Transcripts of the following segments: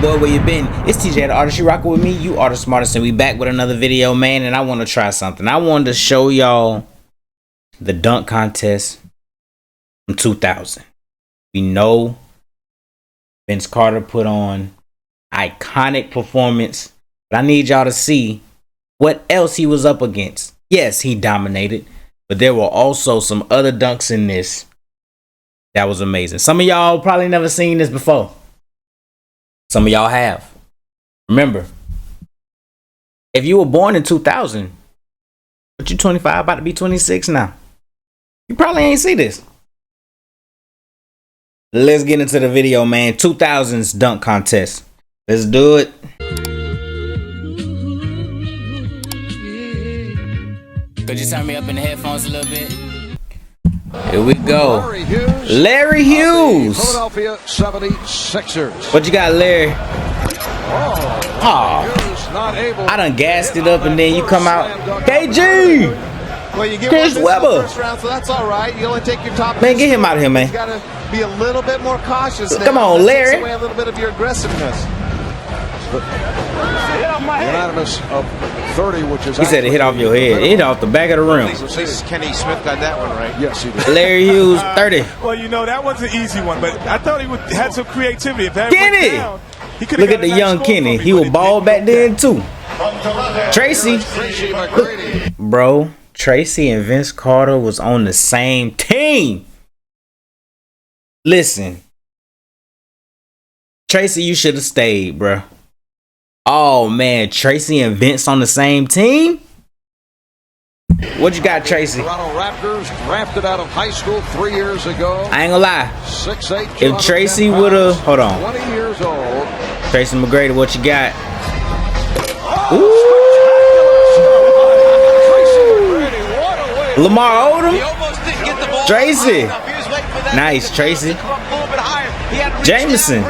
boy, where you been? It's TeeJay, the artist. You rockin' with me? You are the smartest, and we back with another video, man. And I want to try something. I wanted to show y'all the dunk contest from 2000. We know Vince Carter put on iconic performance, but I need y'all to see what else he was up against. Yes, he dominated, but there were also some other dunks in this that was amazing. Some of y'all probably never seen this before. Some of y'all have. Remember, if you were born in 2000, but you're 25, about to be 26 now, you probably ain't see this. Let's get into the video, man. 2000s dunk contest. Let's do it. Could you turn me up in the headphones a little bit? Here we go. Larry Hughes. Philadelphia 76ers. What you got, Larry? Oh, I done gassed it up and then you come out. KG! Well, you get Chris Webber. First round, so that's all right. You only take your top. Man, get him out of here, man. You got to be a little bit more cautious. Come on, Larry. Takes away a little bit of your aggressiveness. Unanimous of 30, which is. He said it hit off your head. It hit off the back of the rim. Kenny Smith got that one right. Yes, he did. Larry Hughes, 30. Well, you know, that was an easy one, but I thought he had some creativity. If that Kenny! Down, Look at the young Kenny. He was bald back then, too. Tracy. Bro, Tracy and Vince Carter was on the same team. Listen. Tracy, you should have stayed, bro. Oh, man. Tracy and Vince on the same team? What you got, Tracy? Toronto Raptors drafted out of high school 3 years ago. I ain't gonna lie. 6'8". If Tracy would have... Hold on. 20 years old. Tracy McGrady, what you got? Ooh. Lamar Odom. Tracy. Nice, Tracy. Jameson.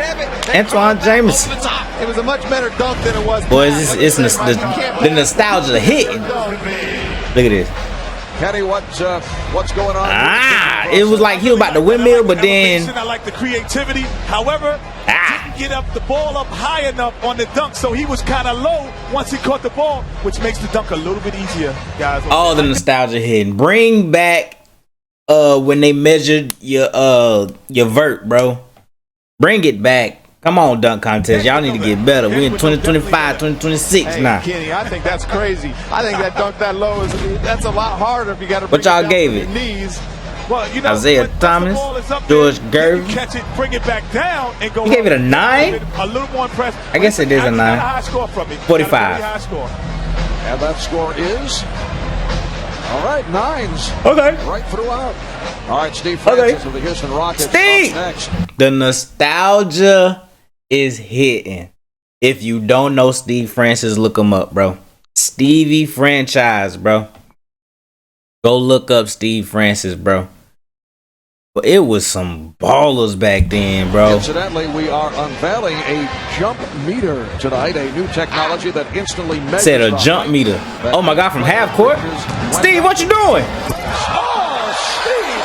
Antoine Jameson. It was a much better dunk than it was. Boys, it's the nostalgia hitting. Look at this. Kenny, what's going on? It was like he was about to windmill, but then I like the creativity. However, didn't get up the ball up high enough on the dunk, so he was kind of low once he caught the ball, which makes the dunk a little bit easier, guys. All the nostalgia hitting. Bring back when they measured your vert, bro. Bring it back. Come on, dunk contest. Y'all need to get better. We're in 2025, 2026 now. Kenny, I think that's crazy. I think that dunk that low that's a lot harder if you got to. What y'all gave it? Knees. Well, you know, Isaiah Thomas, George Gervin. Catch it, bring it back down, and go. You gave it a 9? A little more impressed. I guess it is a 9. High score from it. 45. High score. And that score is. All right, 9s. Okay. Right throughout. All right, Steve Francis of the Houston Rockets. Steve. Next. The nostalgia is hitting. If you don't know Steve Francis, look him up, bro. Stevie Franchise, bro. Go look up Steve Francis, bro. But it was some ballers back then, bro. Incidentally, we are unveiling a jump meter tonight, a new technology that instantly measures. Said a jump meter. Oh my God, from half court. Steve, what you doing? Oh, Steve!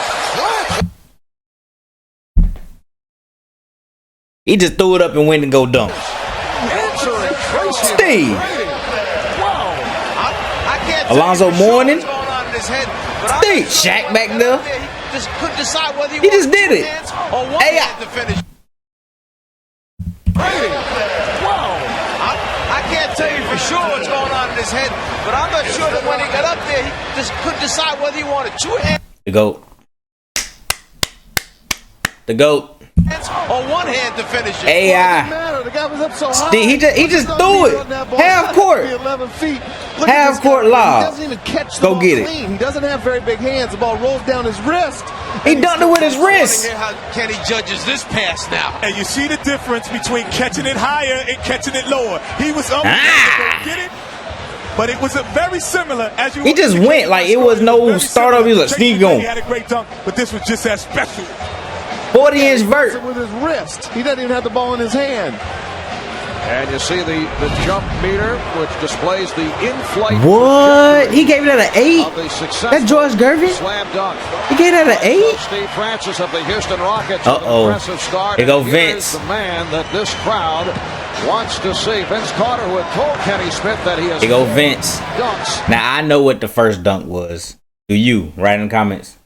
He just threw it up and went and go dunk. Steve. Alonzo Mourning. Steve. Shaq back there. He just did it. Hey, I can't tell you for sure what's going on in his head, but I'm not sure that when he got up there, he just couldn't decide whether he wanted 2 hands. The GOAT. The GOAT. Or 1 hand to finish it. AI. The guy was up so high. Steve, he just threw it. Half court. 11 feet. Half court lob. He doesn't even catch the Go ball get it. clean. He doesn't have very big hands. The ball rolls down his wrist. He dunked it with his wrist. Hear how Kenny judges this pass now. And you see the difference between catching it higher and catching it lower. He was up to get it, but it was a very similar. As you He just went like it was no startup. He was like, Steve going. He had a great dunk, but this was just as special. 40-inch vert. With his wrist. He doesn't even have the ball in his hand. And you see the jump meter, which displays the in-flight. What? He gave it at an 8? That George Gervin? Slam dunk. He gave it at an 8? Steve Francis of the Houston Rockets. Uh-oh. Impressive start. Here go And here's Vince. the man that this crowd wants to see Vince Carter, who had told Kenny Smith that he has. Here go Vince. Dunks. Now I know what the first dunk was. Do you? Write in the comments.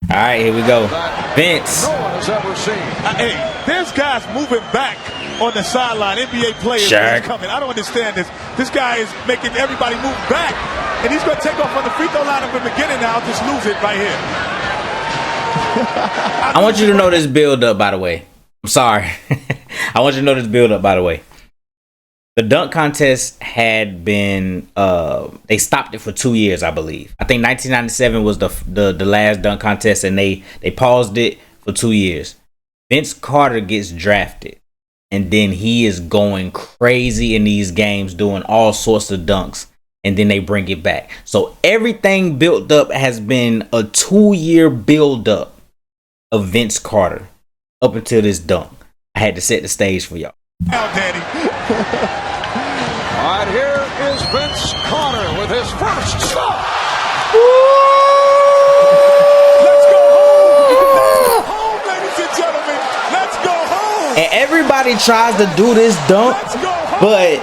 All right, here we go. Vince. No one has ever seen. Hey, there's guys moving back on the sideline. NBA players coming. I don't understand this. This guy is making everybody move back, and he's going to take off on the free throw line at the beginning. Now, just lose it right here. I want you to know this build up, by the way. I'm sorry. I want you to know this build up, by the way. The dunk contest had been they stopped it for 2 years, I believe. I think 1997 was the last dunk contest, and they paused it for 2 years. Vince Carter gets drafted, and then he is going crazy in these games, doing all sorts of dunks, and then they bring it back. So everything built up has been a 2-year build up of Vince Carter up until this dunk. I had to set the stage for y'all. Now, Daddy. All right, here is Vince Carter with his first stop. Let's go home. Home, ladies and gentlemen. Let's go home. And everybody tries to do this dunk, but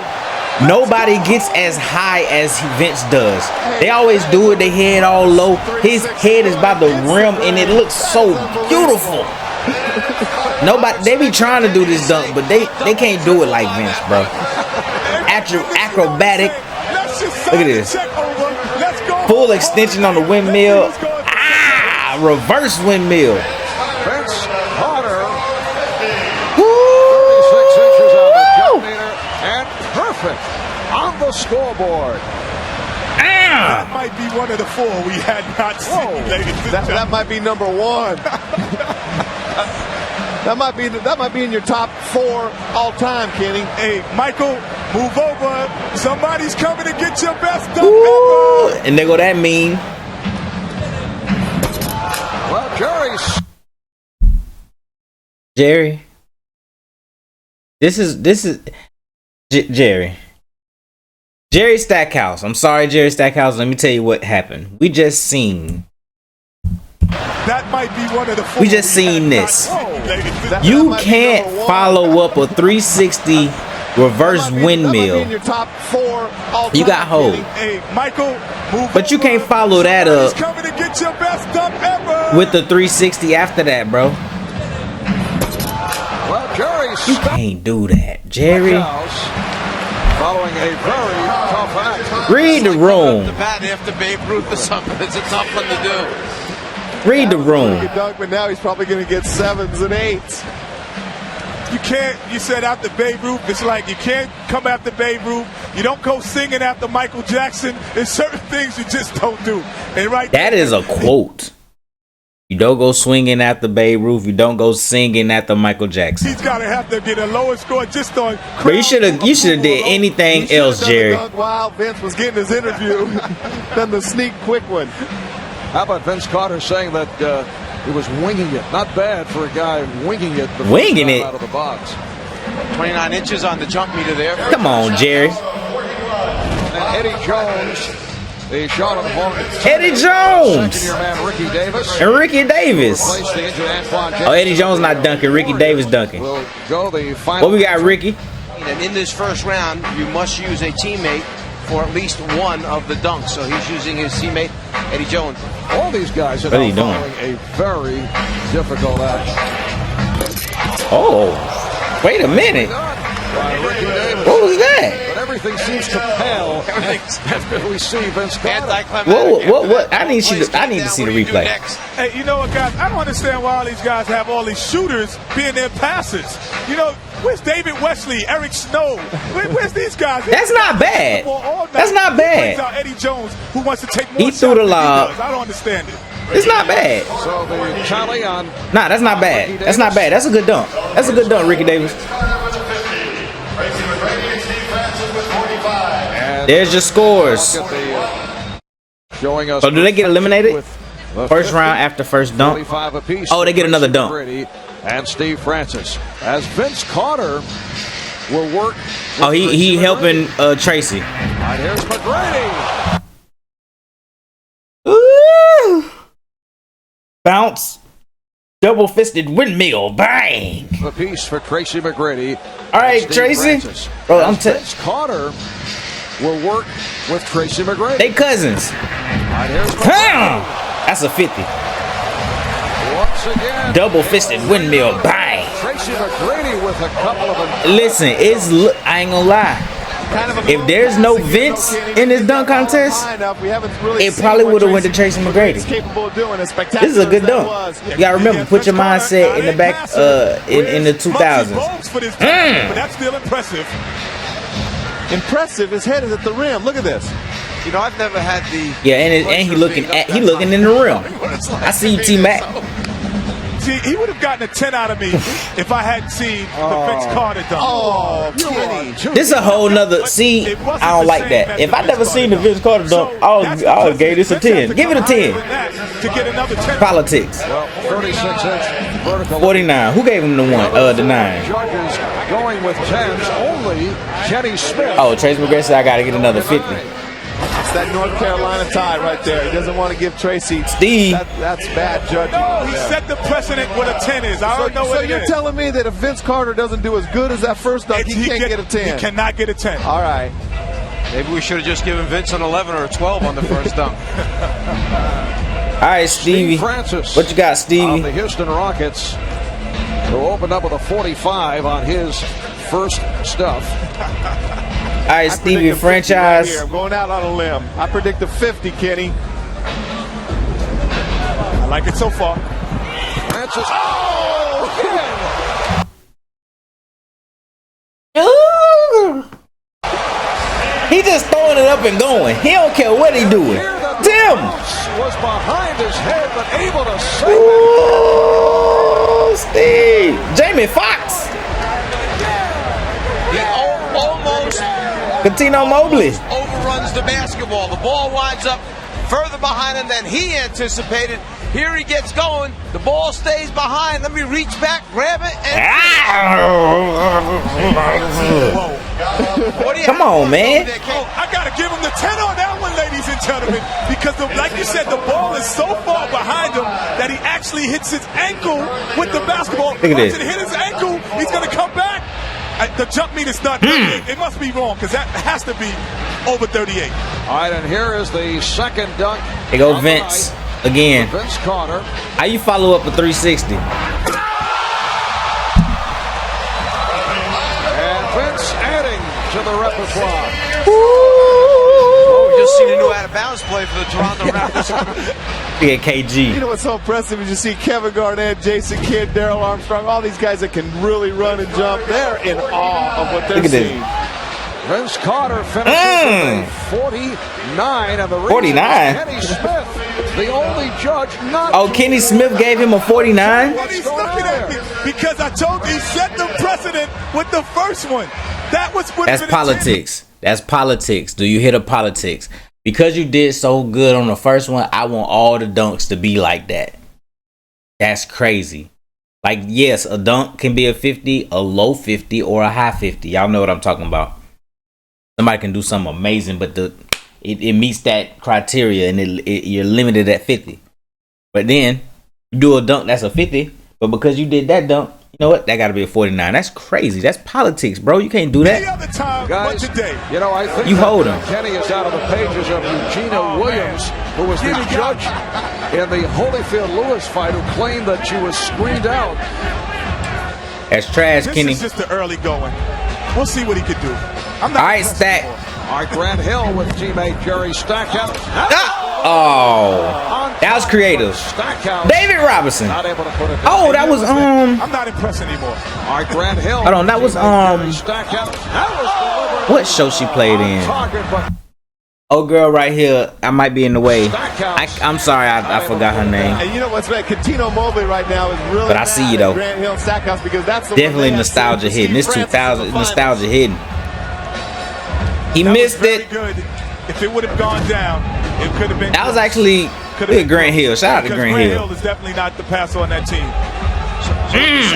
nobody gets as high as Vince does. They always do it, they head all low. His head is by the rim, and it looks so beautiful. Nobody, they be trying to do this dunk, but they can't do it like Vince, bro. Acrobatic. Look at this. Full extension on the windmill. Ah, reverse windmill. Vince Carter. 36 inches on the jump meter and perfect on the scoreboard. That might be one of the 4 we had not seen, ladies and gentlemen. That might be number 1. That might be in your top 4 all time, Kenny. Hey, Michael, move over. Somebody's coming to get your best dunk ever. And there go that meme. Well, Jerry. This is Jerry. Jerry Stackhouse. I'm sorry, Jerry Stackhouse. Let me tell you what happened. We just seen. That might be one of the 4. We just seen this. You can't follow up a 360 reverse windmill. You got hold. Hey, Michael, but you can't follow that up with the 360 after that, bro. well, Jerry You can't do that, Jerry. following a very tough act. Read the room. The bat after Babe Ruth or something. It's a tough one to do. Read the room. But now he's probably going to get 7s and 8s. You can't, you said after Babe Ruth, it's like you can't come after Babe Ruth. You don't go singing after Michael Jackson. There's certain things you just don't do. And right That is a quote. You don't go swinging after Babe Ruth. You don't go singing after Michael Jackson. he's got to have to get a lower score just on. But you should have did anything else, Jerry. While Vince was getting his interview, then the sneak quick one. How about Vince Carter saying that he was winging it? Not bad for a guy winging it. Winging it? Out of the box. 29 inches on the jump meter there. Come on, Jerry. And Eddie Jones, the shot on the ball. Eddie Jones. Second-year man Ricky Davis. And Ricky Davis. Replaced the injured Antoine Jackson. Oh, Eddie Jones not dunking. Ricky Davis dunking. Will go the final. What we got, Ricky? And in this first round, you must use a teammate for at least one of the dunks. So he's using his teammate, Eddie Jones. All these guys are What are you now doing? following a very difficult act. Oh, wait a minute. By Ricky Davis. What was that? But everything seems to pale after we see Vince Carter. What? I need to see the replay. Hey, you know what, guys? I don't understand why all these guys have all these shooters being their passers. You know, where's David Wesley, Eric Snow? Where's these guys? That's not bad. That's not bad. Out Eddie Jones, who wants to take more He threw shots the than he lob. does. I don't understand it. It's not bad. So the tally on. Nah, that's not bad. That's not bad. That's a good dunk. That's a good dunk, Ricky Davis. There's your scores. Showing us. So do they get eliminated? With the First 50, round after first dunk? 45 apiece. Oh, they get another dunk. Brady and Steve Francis. As Vince Carter will work. Oh, he helping Tracy. Right, here's McGrady. Ooh. Bounce. Double-fisted windmill. Bang. The piece for Tracy McGrady. All right, Tracy. Bro, I'm Vince Carter will work with Tracy McGrady. They cousins. Right, here's That's a 50. once again. Double-fisted windmill. Bang. Tracy McGrady with a couple of them. Listen, I ain't gonna lie. If there's no Vince in this dunk contest, it probably would have went to Tracy McGrady. This is a good dunk. You gotta remember, put your mindset in the back, in the 2000s. But that's still impressive. Impressive. His head is at the rim. Look at this. You know, I've never had the And he looking in the rim. I see you, T-Mac. See, he would have gotten a 10 out of me if I hadn't seen the Vince Carter dunk. Oh, This is a whole nother. See, I don't like that. If I never seen the Vince Carter dunk, I'll give this a 10. Give it a 10. To get another 10. Politics. Well, 36-inch vertical. 49. Who gave him the 9? Judges going with 10s. Only Kenny Smith. Oh, Tracy McGrady said I gotta get another 50. it's that North Carolina tie right there. He doesn't want to give Tracy. Steve. That's bad judging. No, he set the precedent what a 10 is. I don't know what so you're telling me that if Vince Carter doesn't do as good as that first dunk, he can't get a 10? He cannot get a 10. All right. Maybe we should have just given Vince an 11 or a 12 on the first dunk. All right, Stevie. Francis. What you got, On Stevie? the Houston Rockets, who opened up with a 45 on his first stuff. All right, Stevie, franchise. Right, I'm going out on a limb. I predict a 50, Kenny. I like it so far. Francis. Oh! He just throwing it up and going. He don't care what he doing. Tim Was behind his head, but able to save it. Ooh, Steve. Jamie Foxx. He almost Catino Mobley. overruns the basketball. The ball winds up further behind him than he anticipated. Here he gets going. The ball stays behind. Let me reach back, grab it, and what do you Come have on, man. there, Ken? I got to give him the 10 on that one, ladies and gentlemen, because like you said, the ball is so far behind him that he actually hits his ankle with the basketball. Look at this. Once it hit his ankle, he's going to come back. The jump meter's not 38. It must be wrong because that has to be over 38. All right, and here is the second dunk. Here go of the Vince night. again. Vince Carter. How you follow up a 360? And Vince adding to the repertoire. Oh, we just seen a new out-of-bounds play for the Toronto Raptors. Yeah, KG. You know what's so impressive is you see Kevin Garnett, Jason Kidd, Darrell Armstrong, all these guys that can really run and jump. They're in awe of what they're Look at this. seeing. Vince Carter finishes with a 49 of the 49? Kenny Smith, the only judge not. Oh, Kenny Smith gave him a 49? What he's looking at me because I told you he set the precedent with the first one. That was what That's politics. That's politics. Do you hear the politics? Because you did so good on the first one, I want all the dunks to be like that. That's crazy. Like, yes, a dunk can be a 50, a low 50, or a high 50. Y'all know what I'm talking about. Somebody can do something amazing, but it meets that criteria, and you're limited at 50. But then you do a dunk that's a 50, but because you did that dunk, you know what? That got to be a 49. That's crazy. That's politics, bro. You can't do Any that. other time Guys, but today. you know, I think You hold him. Kenny is out of the pages of Eugenia Williams, who was the judge in the Holyfield-Lewis fight, who claimed that she was screened out. That's trash, This Kenny. is just the early going. We'll see what he could do. I'm not All right, impressed Stack. anymore. All right, Grant Hill with teammate Jerry Stackhouse. Oh, that was creative. Stackhouse David Robinson. not able to put it. Oh, that was I'm not impressed anymore. All right, Grant Hill. Hold on, that was Jerry Stackhouse. That was delivered. what show she played in? Target, but Oh, girl, right here. I might be in the way. I'm sorry, I forgot her name. And you know what's right? Catino Mobley right now is really But I see you, though. Grant Hill Stackhouse because that's the Definitely one they nostalgia had hitting. This Steve 2000 Francis in the nostalgia hitting. He That was missed very it. good. If it would have gone down, it could have been. That was actually look at Grant Hill. Shout out to because Grant Grant Hill. Hill is definitely not the passer on that team.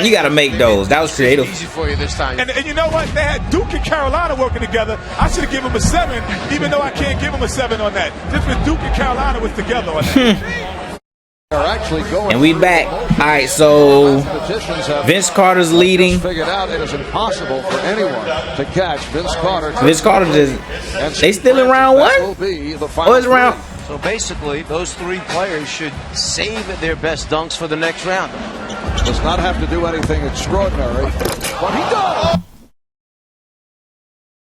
You got to make those. That was creative. Easy for you this time. And you know what? They had Duke and Carolina working together. I should have given him a 7, even though I can't give him a 7 on that. Just with Duke and Carolina was together on that. And we back. All right, so Vince Carter's leading. Figured out it is impossible for anyone to catch Vince Carter. Vince Carter just, they still in round one? Oh, it's round. So basically, those three players should save their best dunks for the next round. Does not have to do anything extraordinary, but he does.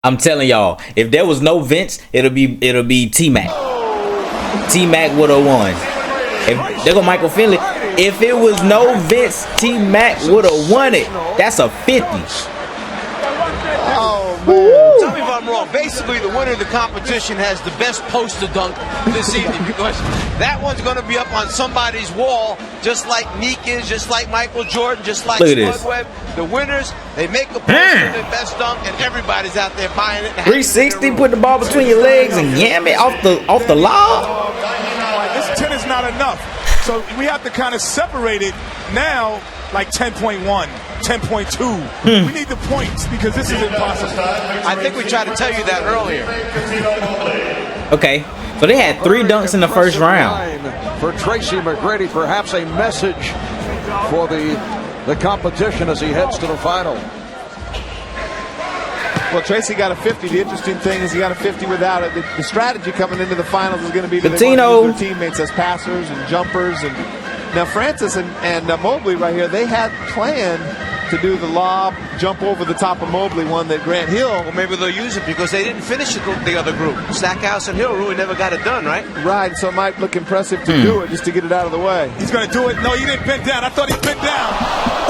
I'm telling y'all, if there was no Vince, it'll be T-Mac. T-Mac would have won. If there go Michael Finley. If it was no Vince, T-Mac would have won it. That's a 50. Oh, man. Tell me if I'm wrong. Basically, the winner of the competition has the best poster dunk this evening because that one's going to be up on somebody's wall, just like Neek is, just like Michael Jordan, just like Spud Webb. The winners, they make a poster of their best dunk, and everybody's out there buying it. 360, put the ball between your legs and yam it off the lob. This 10 is not enough. So we have to kind of separate it now, like 10.1, 10.2. We need the points because this is impossible. I think we tried to tell you that earlier. Okay, so they had 3 dunks in the first round. For Tracy McGrady, perhaps a message for the competition as he heads to the final. Well, Tracy got a 50. The interesting thing is he got a 50 without it. The strategy coming into the finals is going to be that they want to use their teammates as passers and jumpers. And now Francis and Mobley right here, they had planned to do the lob, jump over the top of Mobley, one that Grant Hill. Well, maybe they'll use it because they didn't finish the other group. Stackhouse and Hill really never got it done, right? Right, so it might look impressive to do it just to get it out of the way. He's going to do it. No, he didn't bend down. I thought he bent down.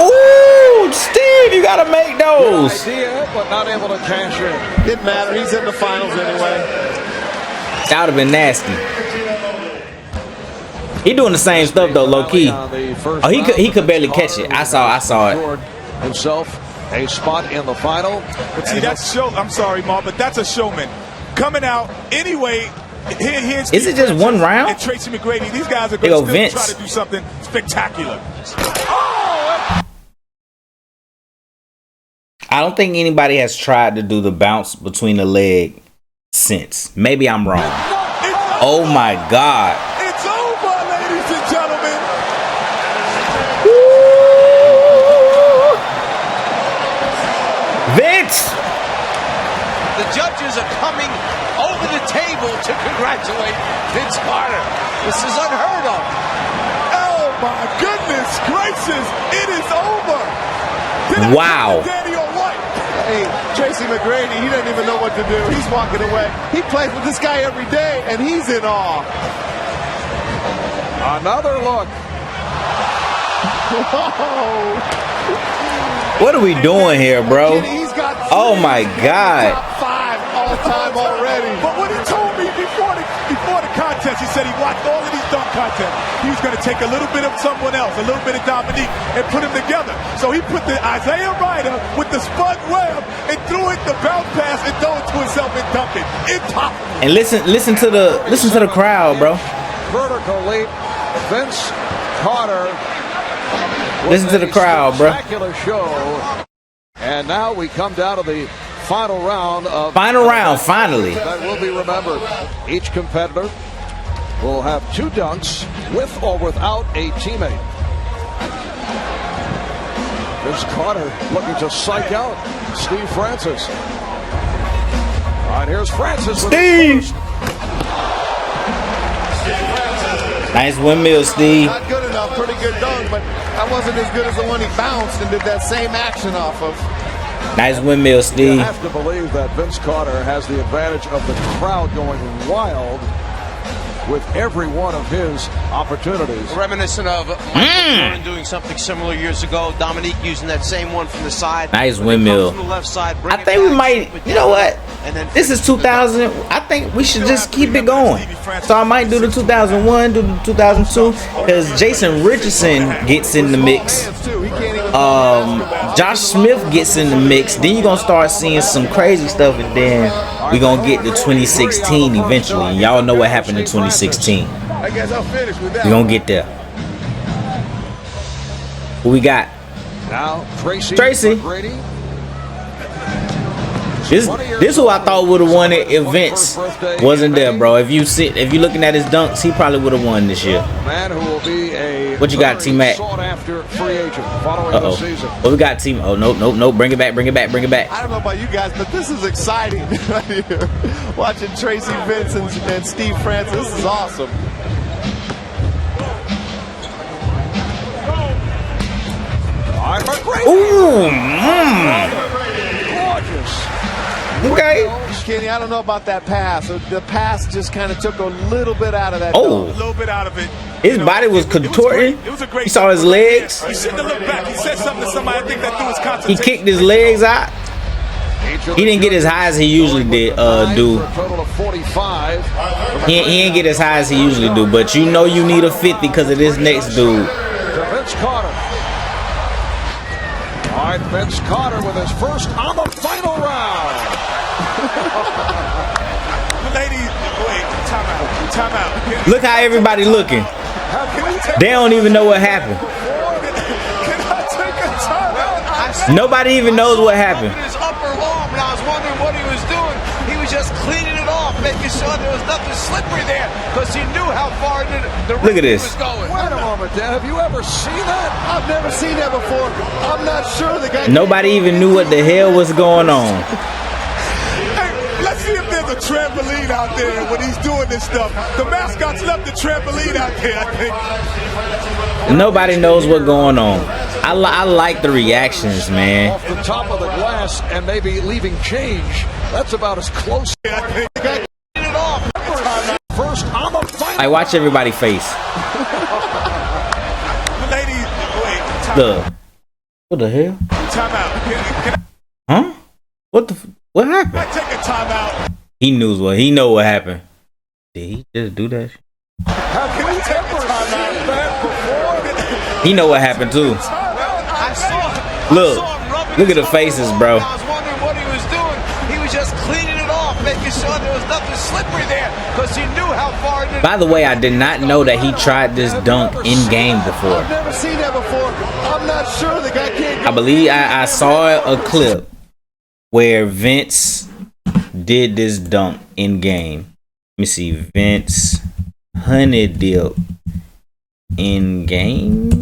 Ooh, Steve, you got to make those. Good idea, but not able to cash in. Didn't matter. He's in the finals anyway. That would have been nasty. He doing the same stuff though, low key. Oh, he could barely catch it. I saw it. Himself a spot in the final. But see, that's show. I'm sorry, Mark, but that's a showman coming out anyway. Is it just one round? And Tracy McGrady, these guys are going to try to do something spectacular. I don't think anybody has tried to do the bounce between the leg since. Maybe I'm wrong. Oh my God. It's over, ladies and gentlemen. Vince! The judges are coming over the table to congratulate Vince Carter. This is unheard of. Oh my goodness gracious, it is over. Wow. Hey, Tracy McGrady, he doesn't even know what to do. He's walking away. He plays with this guy every day, and he's in awe. Another look. What are we doing here, bro? Oh my God. Top 5 all-time already. But what he told me before the contest, he said he watched all of these dunk contests. He was going to take a little bit of someone else, a little bit of Dominique, and put them together. So he put the Isaiah Ryder with the Spud Webb and threw it the bounce pass and threw it to himself and dunked it. Impossible. And listen to the crowd, bro. Vertical leap. Vince Carter. Listen to the crowd, bro. Spectacular show. And now we come down to the final round of finally. That will be remembered. Each competitor will have 2 dunks with or without a teammate. Vince Carter looking to psych out Steve Francis. All right, here's Francis. Steve! Nice windmill, Steve. Not good enough, pretty good dunk, but that wasn't as good as the one he bounced and did that same action off of. Nice windmill, Steve. You have to believe that Vince Carter has the advantage of the crowd going wild with every one of his opportunities. Reminiscent of Michael Jordan doing something similar years ago. Dominique using that same one from the side. Nice windmill. From the left side, I think we might, you know what? This is 2000. I think we should just keep it going. So I might do the 2001, do the 2002, because Jason Richardson gets in the mix. Josh Smith gets in the mix. Then you're going to start seeing some crazy stuff, and then we're going to get to 2016 eventually. And y'all know what happened in 2016. I guess I'll finish with that. We're going to get there. Who we got? Now, Tracy. Tracy. McGrady. This who I thought would have won it if Vince wasn't there, bro. If you looking at his dunks, he probably would have won this year. Man who will be a what you got, T-Mac? sought-after free agent following the season. What we got, Team? Oh, nope. Bring it back. I don't know about you guys, but this is exciting right here. Watching Tracy Vince and Steve Francis. This is awesome. Ooh, gorgeous. Okay. Kenny, I don't know about that pass. The pass just kind of took a little bit out of that. Oh, dunk. A little bit out of it. His body was contorting. It was a great. He saw his legs. He shouldn't have looked back. He said something to somebody. I think that threw his concentration. He kicked his legs out. He didn't get as high as he usually do. Total of 45. He didn't get as high as he usually do. But you know you need a 50 because of this next dude. To Vince Carter. All right, Vince Carter with his first on the final round. Ladies, wait, time out. Look how everybody looking. They don't even know what happened. Can I take a timeout? Nobody even knows what happened. His upper arm, and I was wondering what he was doing. He was just cleaning it off, making sure there was nothing slippery there, because he knew how far the Look at this. was going. Wait a moment, Dan. Have you ever seen that? I've never seen that before. I'm not sure the guy. Nobody even knew what the hell was going on. Hey, let's see if there's a trampoline out there when he's doing this stuff. The mascots left the trampoline out there, I think. Nobody knows what's going on. I like the reactions, man. Off the top of the glass and maybe leaving change. That's about as close. First on the final. I watch everybody face. Ladies, wait, What the hell? time out. Huh? What happened? I take a timeout. He know what happened. Did he just do that shit? How can I take a timeout? He know what happened too. I saw him. Look at the faces, bro. I was wondering what he was doing. He was just cleaning it off, making sure there was nothing slippery there, because he knew how far. By the way, I did not know that he tried this dunk in game before. I've never seen that before. I'm not sure the guy can't. I believe I saw a clip where Vince did this dunk in game. Let me see, Vince honey dip in game.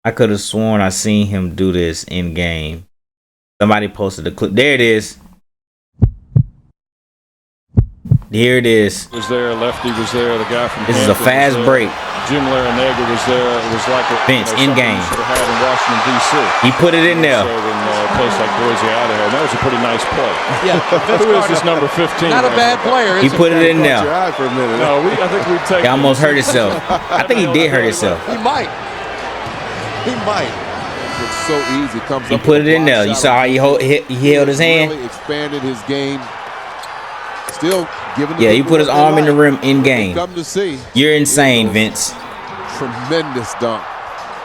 I could have sworn I seen him do this in game. Somebody posted a clip. There it is. Here it is. Was there, Lefty was there, the guy from This is a fast break. Jim Larinaga was there. It was like a Vince in game. Should have had in Washington D.C. He put it in there. So in a place like Boise, Idaho. That was a pretty nice play. Yeah. Who is this number 15? Not a bad player. He put it in there. For a minute. No, I think we'd take. He almost hurt himself. I think he did hurt himself. He might. He might. It's so easy. Comes He up put with it a in block there. You shot. saw how he held his hand? Really expanded his game. Still giving. Yeah, he put his arm in the rim in game. Come to see. You're insane, Vince. Tremendous dunk.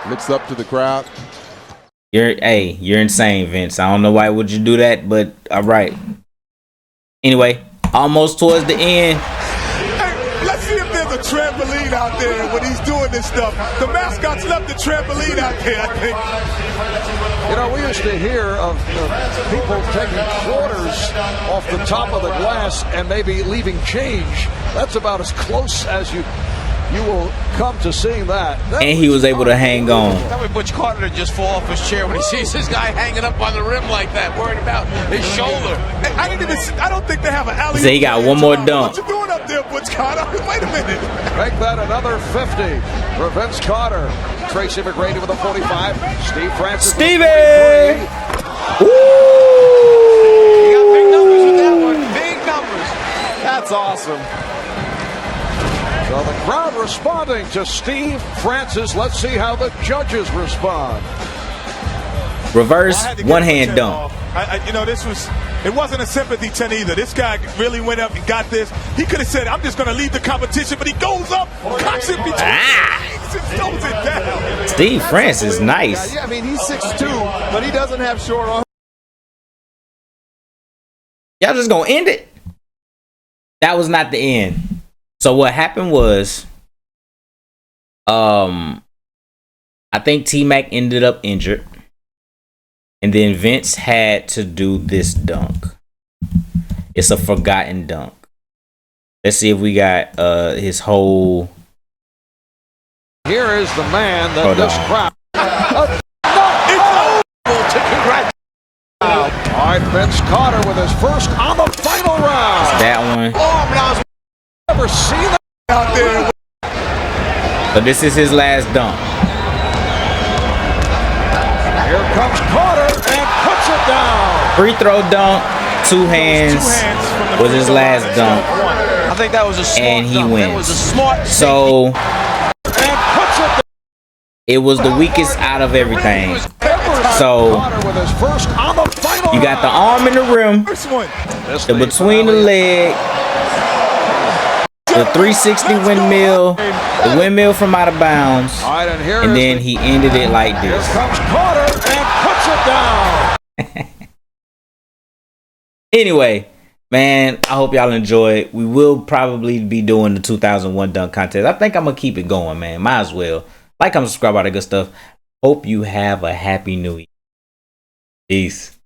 Looks up to the crowd. You're insane, Vince. I don't know why would you do that, but all right. Anyway, almost towards the end. Hey, let's see if there's a trampoline out there when he's doing this stuff. The mascots left the trampoline out there, I think. You know, we used to hear of people taking quarters off the top of the glass and maybe leaving change. That's about as close as you will come to seeing that. And he was able to hang on. Tell me Butch Carter to just fall off his chair when he sees this guy hanging up on the rim like that, worried about his shoulder. I don't think they have an alley. He said he got one more dunk. What you doing up there, Butch Carter? Wait a minute. Make that another 50 for Vince Carter. Tracy McGrady with a 45. Steve Francis. Stevie! He got big numbers with that one. Big numbers. That's awesome. So the crowd responding to Steve Francis. Let's see how the judges respond. Reverse one hand dunk. It wasn't a sympathy 10 either. This guy really went up and got this. He could have said, I'm just going to leave the competition, but he goes up, cocks it between legs and throws it down. Steve Francis, nice. Yeah, I mean, he's 6'2", but he doesn't have short arms. Y'all just gonna end it? That was not the end. So what happened was, I think T-Mac ended up injured, and then Vince had to do this dunk. It's a forgotten dunk. Let's see if we got his whole. Here is the man that this crowd. To congratulate. All right, Vince Carter with his first on the final round. It's that one. Oh, but I was never seen that out there. So this is his last dunk. Here comes Carter and puts it down. Free throw dunk, two hands was his last dunk. I think that was a smart and he dunk. wins. That was a smart So and puts it down. it was the weakest out of everything. So you got the arm in the rim, the between the leg, the 360 windmill, the windmill from out of bounds, and then he ended it like this. Here comes Carter and puts it down. Anyway, man, I hope y'all enjoy. We will probably be doing the 2001 dunk contest. I think I'm gonna keep it going, man. Might as well. Like, comment, subscribe, all that good stuff. Hope you have a happy new year. Peace.